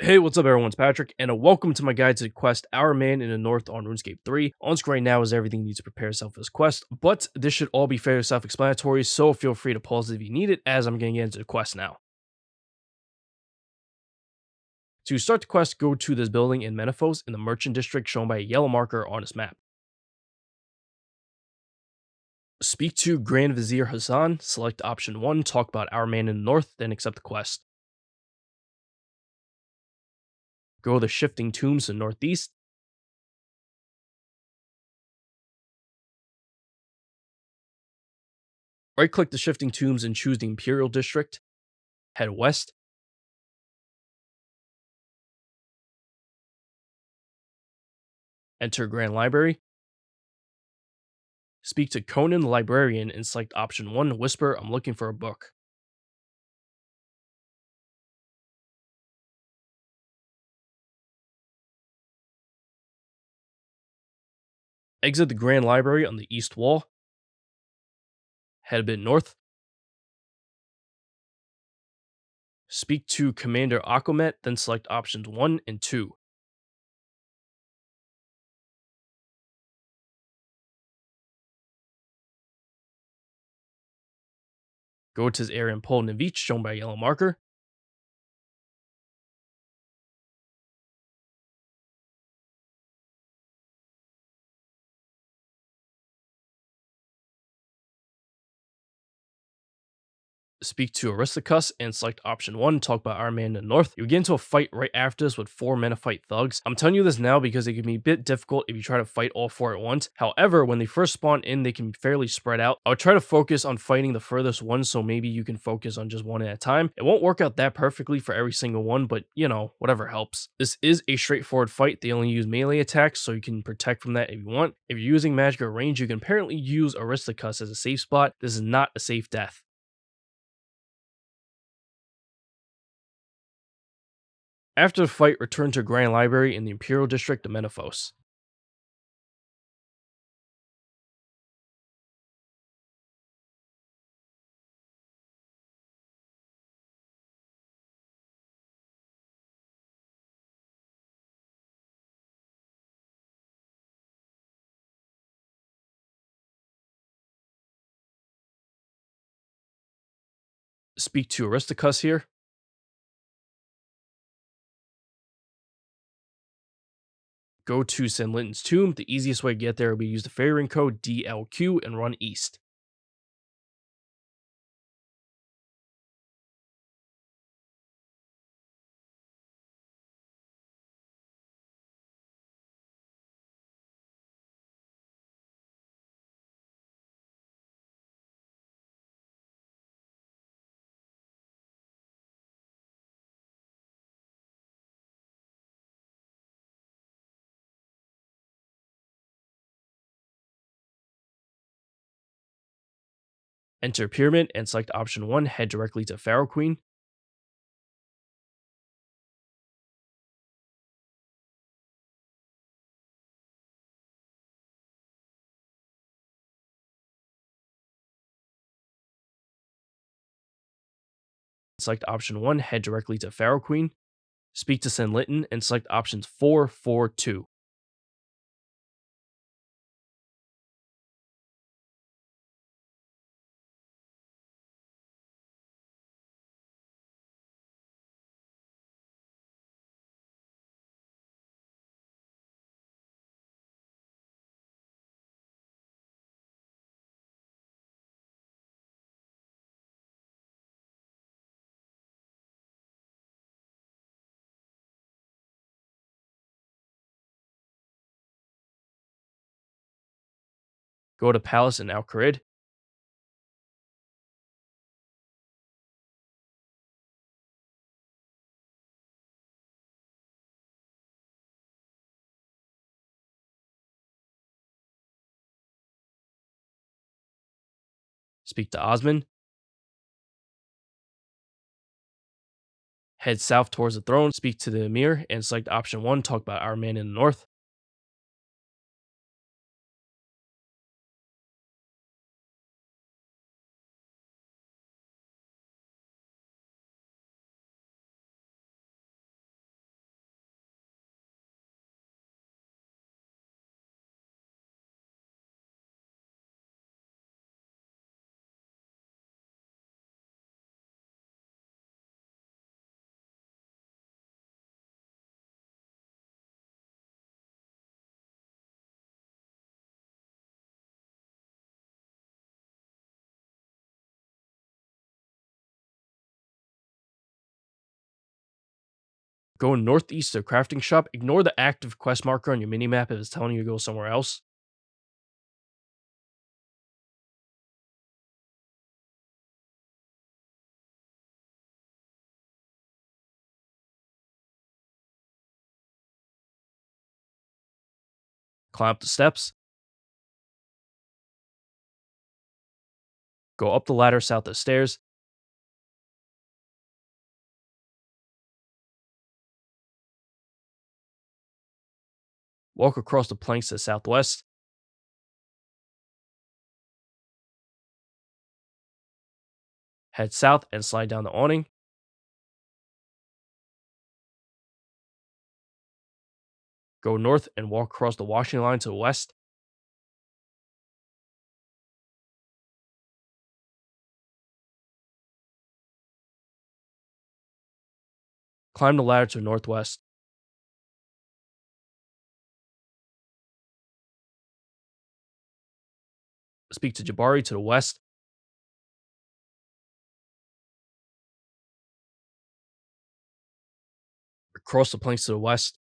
Hey, what's up everyone, it's Patrick, and welcome to my guide to the quest Our Man in the North on RuneScape 3. On screen right now is everything you need to prepare yourself for this quest, but this should all be fairly self-explanatory, so feel free to pause it if you need it, as I'm getting into the quest now. To start the quest, go to this building in Menaphite in the Merchant District shown by a yellow marker on this map. Speak to Grand Vizier Hassan, select option 1, talk about Our Man in the North, then accept the quest. Go to the Shifting Tombs in the northeast. Right-click the Shifting Tombs and choose the Imperial District. Head west. Enter Grand Library. Speak to Conan the Librarian and select option 1, whisper, I'm looking for a book. Exit the Grand Library on the east wall. Head a bit north. Speak to Commander Aquamet, then select options 1 and 2. Go to his area in Polnavich, shown by a yellow marker. Speak to Aristarchus and select option 1, talk about Iron Man in the North. You get into a fight right after this with 4 Menaphite thugs. I'm telling you this now because it can be a bit difficult if you try to fight all 4 at once. However, when they first spawn in, they can be fairly spread out. I would try to focus on fighting the furthest one, so maybe you can focus on just one at a time. It won't work out that perfectly for every single one, but you know, whatever helps. This is a straightforward fight. They only use melee attacks, so you can protect from that if you want. If you're using magic or range, you can apparently use Aristarchus as a safe spot. This is not a safe death. After the fight, return to Grand Library in the Imperial District of Menaphite. Speak to Aristarchus here. Go to Sinlinton's tomb. The easiest way to get there will be use the fairy ring code DLQ and run east. Enter Pyramid and select option 1, head directly to Pharaoh Queen. Select option 1, head directly to Pharaoh Queen. Speak to Sinlinton and select options 4, 4, 2. Go to Palace in Al Kharid. Speak to Osman. Head south towards the throne. Speak to the Emir and select option 1, talk about Our Man in the North. Go northeast to the crafting shop. Ignore the active quest marker on your minimap if it's telling you to go somewhere else. Climb up the steps. Go up the ladder south of the stairs. Walk across the planks to the southwest. Head south and slide down the awning. Go north and walk across the washing line to the west. Climb the ladder to the northwest. Speak to Jabari to the west. Across the planks to the west.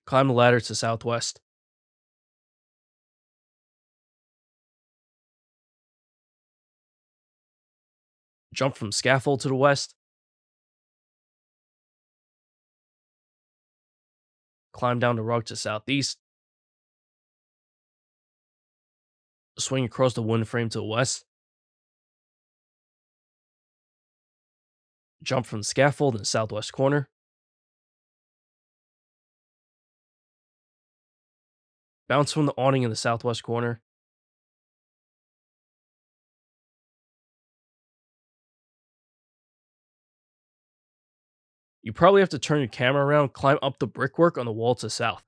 Climb the ladder to the southwest. Jump from scaffold to the west. Climb down the rug to southeast. Swing across the wooden frame to the west. Jump from the scaffold in the southwest corner. Bounce from the awning in the southwest corner. You probably have to turn your camera around, climb up the brickwork on the wall to the south.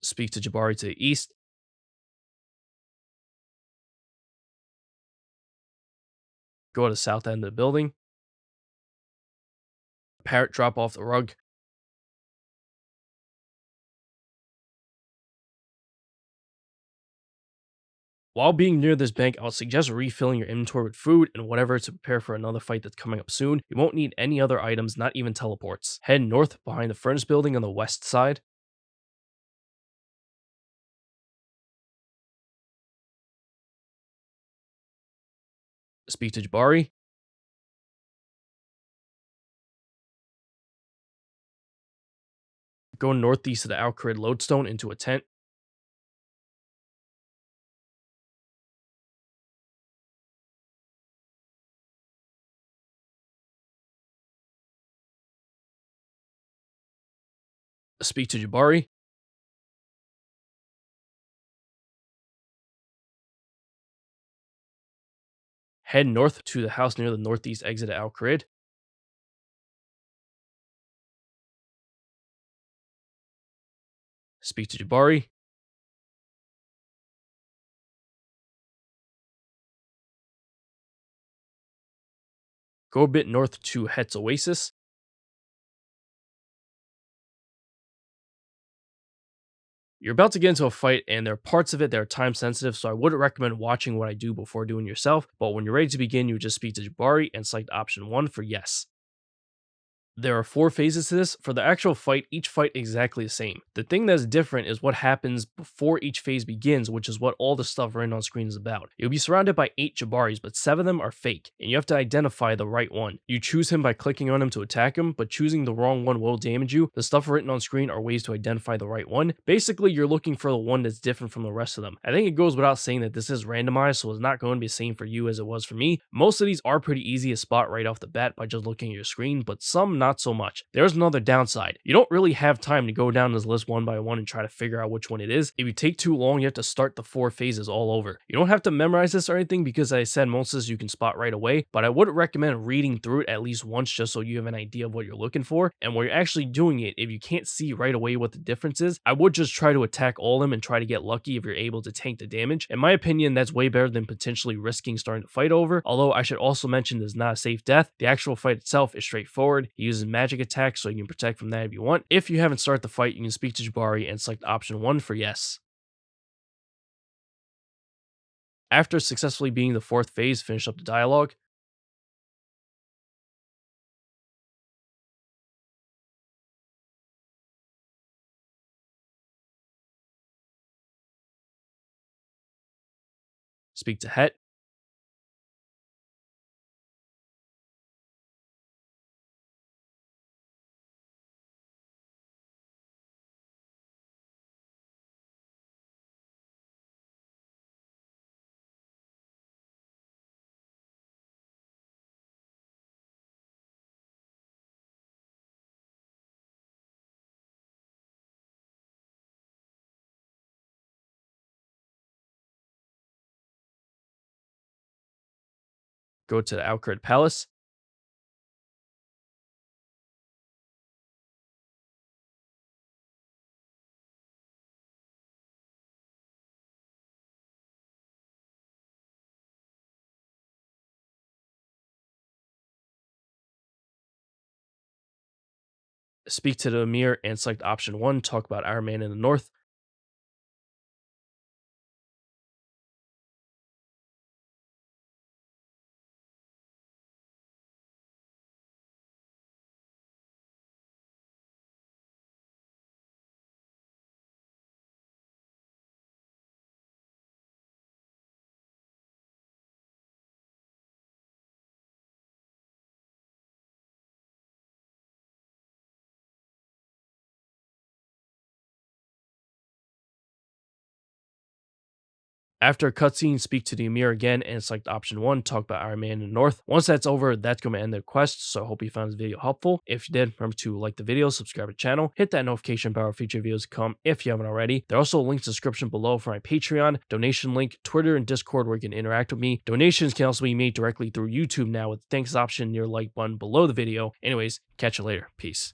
Speak to Jabari to the east. Go to the south end of the building. Parrot drop off the rug. While being near this bank, I would suggest refilling your inventory with food and whatever to prepare for another fight that's coming up soon. You won't need any other items, not even teleports. Head north behind the furnace building on the west side. Speak to Jabari. Go northeast of the Alcarid lodestone into a tent. Speak to Jabari. Head north to the house near the northeast exit of Alcarid. Speak to Jabari. Go a bit north to Het's Oasis. You're about to get into a fight, and there are parts of it that are time sensitive, so I wouldn't recommend watching what I do before doing yourself. But when you're ready to begin, you would just speak to Jabari and select option 1 for yes. There are 4 phases to this. For the actual fight, each fight exactly the same. The thing that's different is what happens before each phase begins, which is what all the stuff written on screen is about. You'll be surrounded by 8 Jabaris, but 7 of them are fake, and you have to identify the right one. You choose him by clicking on him to attack him, but choosing the wrong one will damage you. The stuff written on screen are ways to identify the right one. Basically, you're looking for the one that's different from the rest of them. I think it goes without saying that this is randomized, so it's not going to be the same for you as it was for me. Most of these are pretty easy to spot right off the bat by just looking at your screen, but some not so much. There's another downside. You don't really have time to go down this list one by one and try to figure out which one it is. If you take too long, you have to start the 4 phases all over. You don't have to memorize this or anything because, as I said, most of this you can spot right away, but I would recommend reading through it at least once just so you have an idea of what you're looking for. And when you're actually doing it, if you can't see right away what the difference is, I would just try to attack all of them and try to get lucky if you're able to tank the damage. In my opinion, that's way better than potentially risking starting to fight over, although I should also mention this is not a safe death. The actual fight itself is straightforward. He uses magic attacks, so you can protect from that if you want. If you haven't started the fight, you can speak to Jabari and select option 1 for yes. After successfully beating the 4th phase, finish up the dialogue. Speak to Het. Go to the Outgrid Palace. Speak to the Emir and select option 1, talk about Ironman in the north. After cutscene, speak to the Emir again and select option 1, talk about Iron Man in the North. Once that's over, that's going to end the quest, so I hope you found this video helpful. If you did, remember to like the video, subscribe to the channel, hit that notification bell for future videos to come if you haven't already. There are also links in the description below for my Patreon, donation link, Twitter, and Discord where you can interact with me. Donations can also be made directly through YouTube now with the thanks option near the like button below the video. Anyways, catch you later. Peace.